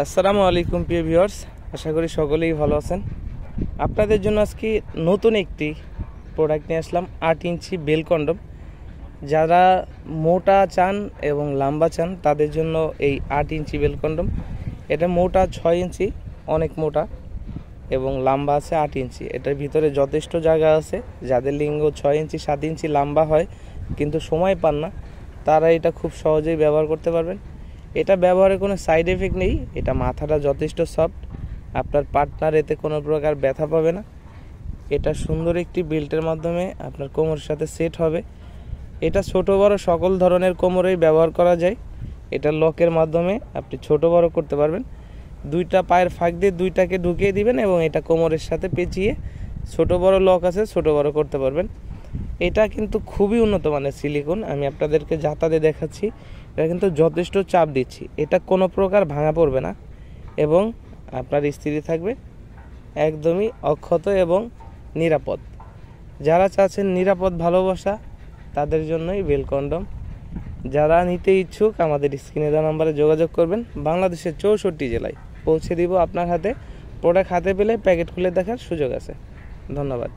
আসসালামু আলাইকুম প্রিয় ভিউয়ার্স, আশা করি সকলেই ভালো আছেন। আপনাদের জন্য আজকে নতুন একটি প্রোডাক্ট নিয়ে আসলাম, 8 ইঞ্চি বেল কন্ডম। যারা মোটা চান এবং লম্বা চান তাদের জন্য এই 8 ইঞ্চি বেল কন্ডম। এটা মোটা 6 ইঞ্চি, অনেক মোটা, এবং লম্বা আছে 8 ইঞ্চি। এটার ভিতরে যথেষ্ট জায়গা আছে। যাদের লিঙ্গ 6 ইঞ্চি 7 ইঞ্চি লম্বা হয় কিন্তু সময় পান না, তারা এটা খুব সহজেই ব্যবহার করতে পারবেন। এটা ব্যবহারের কোনো সাইড এফেক্ট নেই। এটা মাথাটা যথেষ্ট সফট, আপনার পার্টনার এতে কোনো প্রকার ব্যথা পাবে না। এটা সুন্দর একটি বেল্টের মাধ্যমে আপনার কোমরের সাথে সেট হবে। এটা ছোট বড় সকল ধরনের কোমরেই ব্যবহার করা যায়। এটা লকের মাধ্যমে আপনি ছোট বড় করতে পারবেন। দুইটা পায়ের ফাঁক দিয়ে দুইটাকে ঢুকিয়ে দিবেন এবং এটা কোমরের সাথে পেঁচিয়ে ছোট বড় লক আছে, ছোট বড় করতে পারবেন। এটা কিন্তু খুবই উন্নত মানের সিলিকন। আমি আপনাদেরকে যাতাতে দেখাচ্ছি, এটা কিন্তু যথেষ্ট চাপ দিচ্ছি। এটা কোনো প্রকার ভাঙা পড়বে না এবং আপনার স্ত্রী থাকবে একদমই অক্ষত এবং নিরাপদ। যারা চাচ্ছেন নিরাপদ ভালোবাসা তাদের জন্যই বেল কন্ডম। যারা নিতে ইচ্ছুক আমাদের স্ক্রিনে দেওয়া নম্বরে যোগাযোগ করবেন। বাংলাদেশের 64 জেলায় পৌঁছে দিব আপনার হাতে। প্রোডাক্ট হাতে পেলে প্যাকেট খুলে দেখার সুযোগ আছে। ধন্যবাদ।